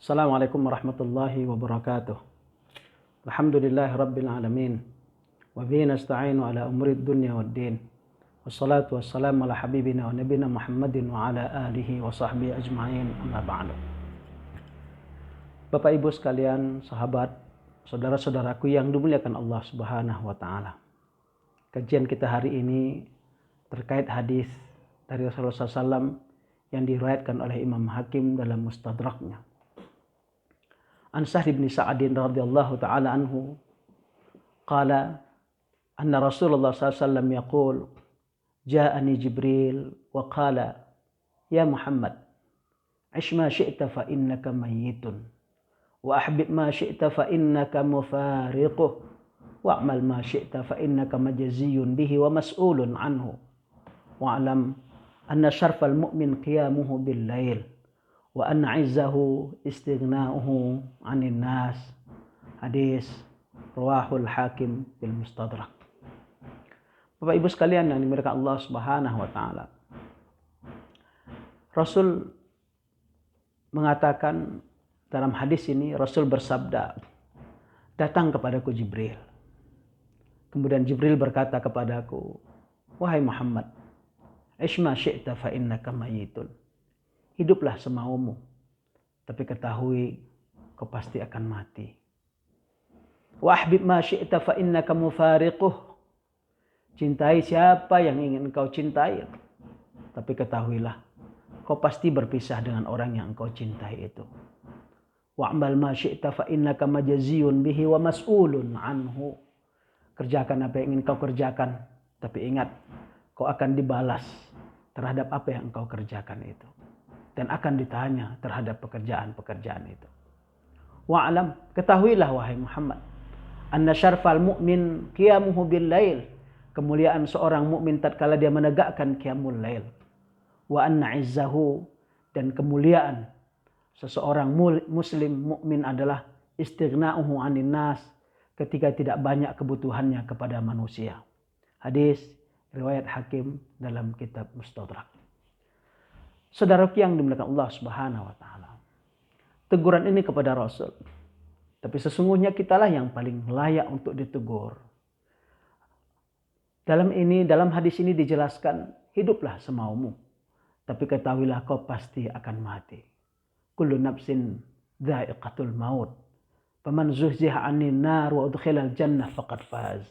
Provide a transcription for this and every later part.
Assalamualaikum warahmatullahi wabarakatuh. Alhamdulillahi rabbil alamin. Wa bihi nasta'inu ala umuri dunya waddin. Wassalatu wassalamu ala habibina wa nabina Muhammadin wa ala alihi wa sahbihi ajma'in, amma ba'du. Bapak Ibu sekalian, sahabat, saudara-saudaraku yang dimuliakan Allah Subhanahu wa taala. Kajian kita hari ini terkait hadis dari Rasulullah SAW yang diriwayatkan oleh Imam Hakim dalam Mustadraknya. An Sahl bin Sa'adin radhiyallahu ta'ala anhu qala anna Rasulullah SAW yaqul ja'ani Jibril wa qala ya Muhammad ish ma syi'ta fa innaka mayyitun wa ahbib ma syi'ta fa innaka mufariquh wa'mal ma syi'ta fa innaka majziyun bihi wa mas'ulun anhu wa'lam anna syarfal mu'min qiyamuhu bil lail wa anna 'izzahu istighna'uhu 'anil nas. Hadis rawahul Hakim bil Mustadrak. Bapak Ibu sekalian yang dimuliakan Allah Subhanahu wa taala. Rasul mengatakan dalam hadis ini, Rasul bersabda, datang kepadaku Jibril. Kemudian Jibril berkata kepadaku, wahai Muhammad, ishma syi'ta fa innaka mayyitun. Hiduplah semaumu, tapi ketahui kau pasti akan mati. Wa ahbib ma syi'ta fa innaka mufariquh. Cintai siapa yang ingin kau cintai, tapi ketahuilah kau pasti berpisah dengan orang yang engkau cintai itu. Wa'mal ma syi'ta fa innaka majziyun bihi wa mas'ulun anhu. Kerjakan apa yang ingin kau kerjakan, tapi ingat kau akan dibalas terhadap apa yang engkau kerjakan itu. Dan akan ditanya terhadap pekerjaan-pekerjaan itu. Wa'alam, ketahuilah wahai Muhammad, anna syarfal mu'min qiyamuhu bil lail. Kemuliaan seorang mukmin tatkala dia menegakkan qiyamul lail. Wa anna 'izzahu, dan kemuliaan seseorang muslim mukmin adalah istighna'uhu 'anil nas, ketika tidak banyak kebutuhannya kepada manusia. Hadis riwayat Hakim dalam kitab Mustadrak. Saudaraku yang dimuliakan Allah Subhanahu wa taala. Teguran ini kepada Rasul. Tapi sesungguhnya kitalah yang paling layak untuk ditegur. Dalam hadis ini dijelaskan, hiduplah semaumu, tapi ketahuilah kau pasti akan mati. Kullu nafsin dha'iqatul maut. Faman zuhziha 'anil nar wa udkhilal jannah faqad faz.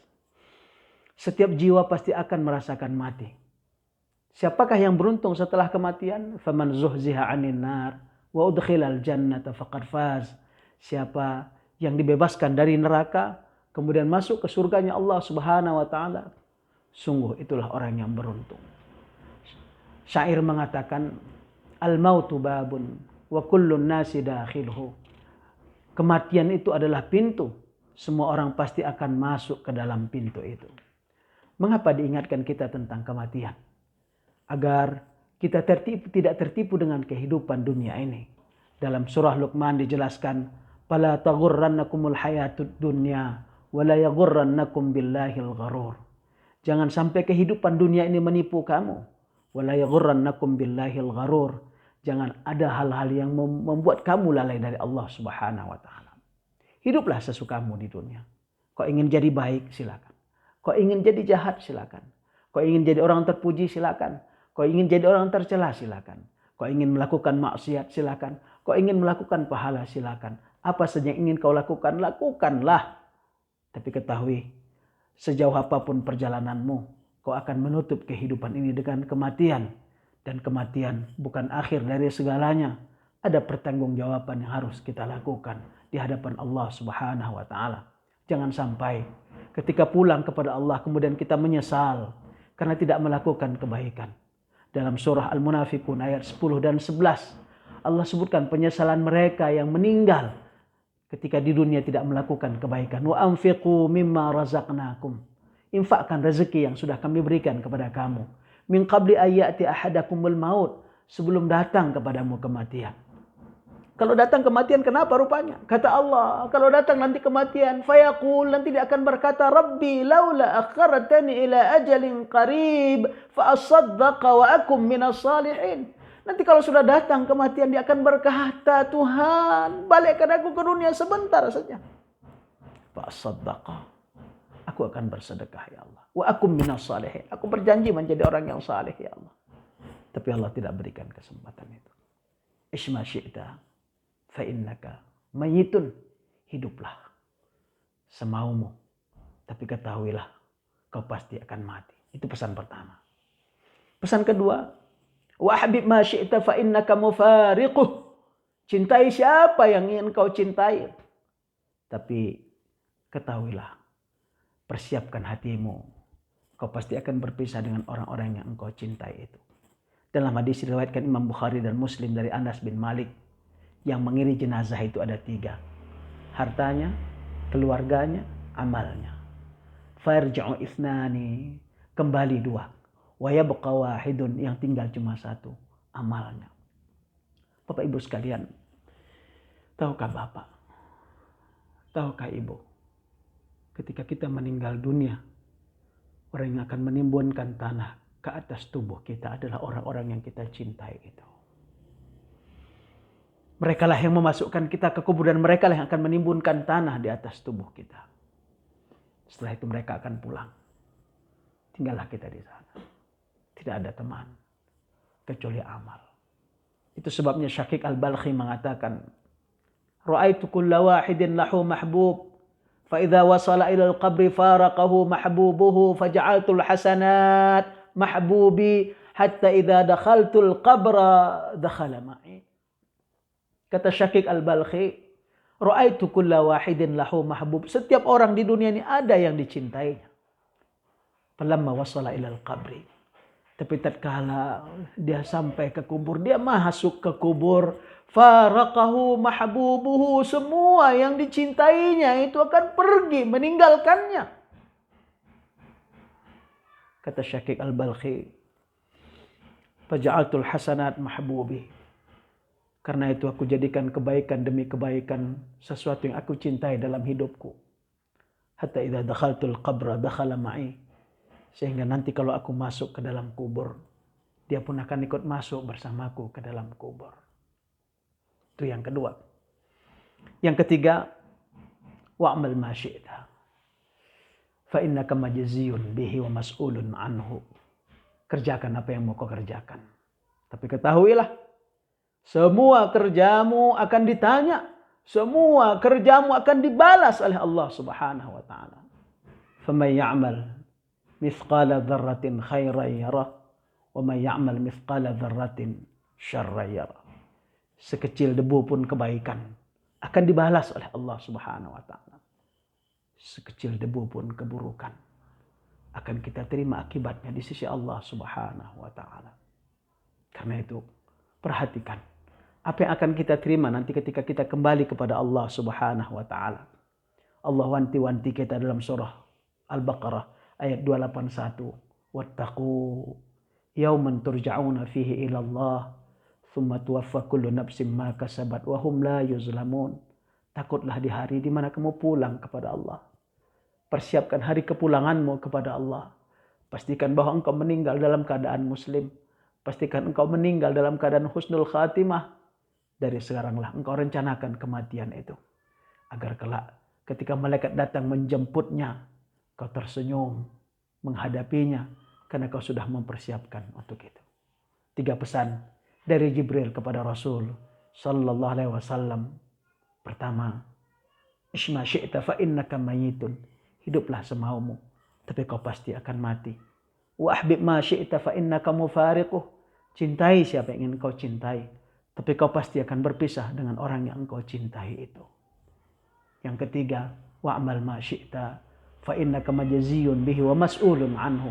Setiap jiwa pasti akan merasakan mati. Siapakah yang beruntung setelah kematian? Faman zuhziha 'anil nar wa udkhilal jannata faqad faz. Siapa yang dibebaskan dari neraka kemudian masuk ke surganya Allah Subhanahu wa taala, sungguh itulah orang yang beruntung. Syair mengatakan, al-mautu babun wa kullun nasi dakhilhu. Kematian itu adalah pintu, semua orang pasti akan masuk ke dalam pintu itu. Mengapa diingatkan kita tentang kematian? Agar kita tidak tertipu dengan kehidupan dunia ini. Dalam surah Luqman dijelaskan, "Fala taghurrannakumul hayatud dunya wa la yaghurrannakum billahil gharur." Jangan sampai kehidupan dunia ini menipu kamu. Wa la yaghurrannakum billahil gharur. Jangan ada hal-hal yang membuat kamu lalai dari Allah Subhanahu wa taala. Hiduplah sesukamu di dunia. Kau ingin jadi baik, silakan. Kau ingin jadi jahat, silakan. Kau ingin jadi orang terpuji, silakan. Kau ingin jadi orang tercela, silakan. Kau ingin melakukan maksiat, silakan. Kau ingin melakukan pahala, silakan. Apa saja yang ingin kau lakukan, lakukanlah. Tapi ketahui, sejauh apapun perjalananmu, kau akan menutup kehidupan ini dengan kematian. Dan kematian bukan akhir dari segalanya. Ada pertanggungjawaban yang harus kita lakukan di hadapan Allah Subhanahu wa taala. Jangan sampai ketika pulang kepada Allah kemudian kita menyesal karena tidak melakukan kebaikan. Dalam surah Al-Munafiqun ayat 10 dan 11, Allah sebutkan penyesalan mereka yang meninggal ketika di dunia tidak melakukan kebaikan. Wa anfiqu mimma razaqnakum. Infakkan rezeki yang sudah kami berikan kepada kamu. Min qabli ayyati ahadakumul maut. Sebelum datang kepadamu kematian. Kalau datang kematian kenapa rupanya? Kata Allah, kalau datang nanti kematian, fayaqul, nanti dia akan berkata, Rabbi laula akhartani ila ajalin qarib fa asaddaqa wa akum minas salihin. Nanti kalau sudah datang kematian, dia akan berkata, Tuhan, balikkan aku ke dunia sebentar saja. Fa'asaddaqa. Aku akan bersedekah ya Allah. Wa akum minas salihin. Aku berjanji menjadi orang yang saleh ya Allah. Tapi Allah tidak berikan kesempatan itu. Isma syi'ta fa innaka mayyitun. Hiduplah semaumu. Tapi ketahuilah kau pasti akan mati. Itu pesan pertama. Pesan kedua, wa habib ma syi'ta fa innaka mufariquh. Cintai siapa yang ingin kau cintai. Tapi ketahuilah, persiapkan hatimu. Kau pasti akan berpisah dengan orang-orang yang engkau cintai itu. Dalam hadis diriwayatkan Imam Bukhari dan Muslim dari Anas bin Malik, yang mengiri jenazah itu ada 3. Hartanya, keluarganya, amalnya. Farja'u ithnani, kembali 2. Wa yabqa wahidun, yang tinggal cuma 1, amalnya. Bapak Ibu sekalian, tahukah Bapak, tahukah Ibu, ketika kita meninggal dunia, orang yang akan menimbunkan tanah ke atas tubuh kita adalah orang-orang yang kita cintai itu. Mereka lah yang memasukkan kita ke kubur dan mereka lah yang akan menimbunkan tanah di atas tubuh kita. Setelah itu mereka akan pulang. Tinggallah kita di sana. Tidak ada teman kecuali amal. Itu sebabnya Syakik Al-Balkhi mengatakan, Ra'aitu kulla wahidin lahu mahbub, fa idza wasala ila al-qabri faraqahu mahbubuhu faja'altul hasanat mahbubi hatta idza dakhaltul qabra dakhala ma'i. Kata Syakik Al-Balkhi, Ra'aitu kulla wahidin lahu mahbub. Setiap orang di dunia ini ada yang dicintainya. Falamma wasala ilal qabri. Tapi tatkala dia sampai ke kubur, dia masuk ke kubur, faraqahu mahbubuhu. Semua yang dicintainya itu akan pergi, meninggalkannya. Kata Syakik Al-Balkhi, faja'altul hasanat mahbubi. Karena itu aku jadikan kebaikan demi kebaikan sesuatu yang aku cintai dalam hidupku. Hatta idza dakhaltul qabra dakhala ma'i. Sehingga nanti kalau aku masuk ke dalam kubur, dia pun akan ikut masuk bersamaku ke dalam kubur. Itu yang kedua. Yang ketiga, wa'mal ma syi'ta. Fa innaka majziyun bihi wa mas'ulun anhu. Kerjakan apa yang mau kau kerjakan. Tapi ketahuilah, semua kerjamu akan ditanya. Semua kerjamu akan dibalas oleh Allah Subhanahu wa taala. Faman ya'mal mithqala dzarratin khairan yarah wa man ya'mal mithqala dzarratin syarran yarah. Sekecil debu pun kebaikan akan dibalas oleh Allah Subhanahu wa taala. Sekecil debu pun keburukan akan kita terima akibatnya di sisi Allah Subhanahu wa taala. Karena itu perhatikan apa yang akan kita terima nanti ketika kita kembali kepada Allah Subhanahu wa taala. Allah wanti-wanti kita dalam surah Al-Baqarah ayat 281. Wattaqu yawman turja'una fihi ila Allah thumma tuwaffa kullu nafsin ma kasabat wa hum la yuzlamun. Takutlah di hari di mana kamu pulang kepada Allah. Persiapkan hari kepulanganmu kepada Allah. Pastikan bahwa engkau meninggal dalam keadaan muslim. Pastikan engkau meninggal dalam keadaan husnul khatimah. Dari sekaranglah engkau rencanakan kematian itu. Agar kelak ketika malaikat datang menjemputnya, kau tersenyum menghadapinya. Karena kau sudah mempersiapkan untuk itu. 3 pesan dari Jibril kepada Rasul Sallallahu Alaihi Wasallam. Pertama, Isma syi'ta fa innaka mayyitun. Hiduplah semaumu, tapi kau pasti akan mati. Wa ahbib ma syi'ta fa innaka mufariquh. Cintai siapa yang ingin kau cintai. Tapi kau pasti akan berpisah dengan orang yang engkau cintai itu. Yang ketiga, wa'mal ma syi'ta fa innaka majziyun bihi wa mas'ulun anhu.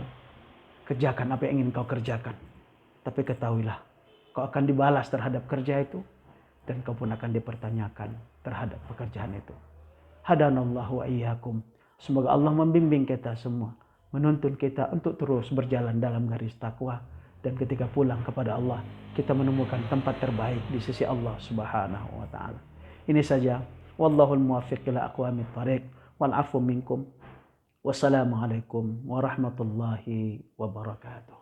Kerjakan apa yang ingin kau kerjakan. Tapi ketahuilah, kau akan dibalas terhadap kerja itu dan kau pun akan dipertanyakan terhadap pekerjaan itu. Hadanallahu wa iyyakum. Semoga Allah membimbing kita semua, menuntun kita untuk terus berjalan dalam garis takwa. Dan ketika pulang kepada Allah, kita menemukan tempat terbaik di sisi Allah Subhanahu wa taala. Ini saja. Wallahul muwaffiq ila aqwamit thariq wal 'afwu minkum. Wassalamualaikum warahmatullahi wabarakatuh.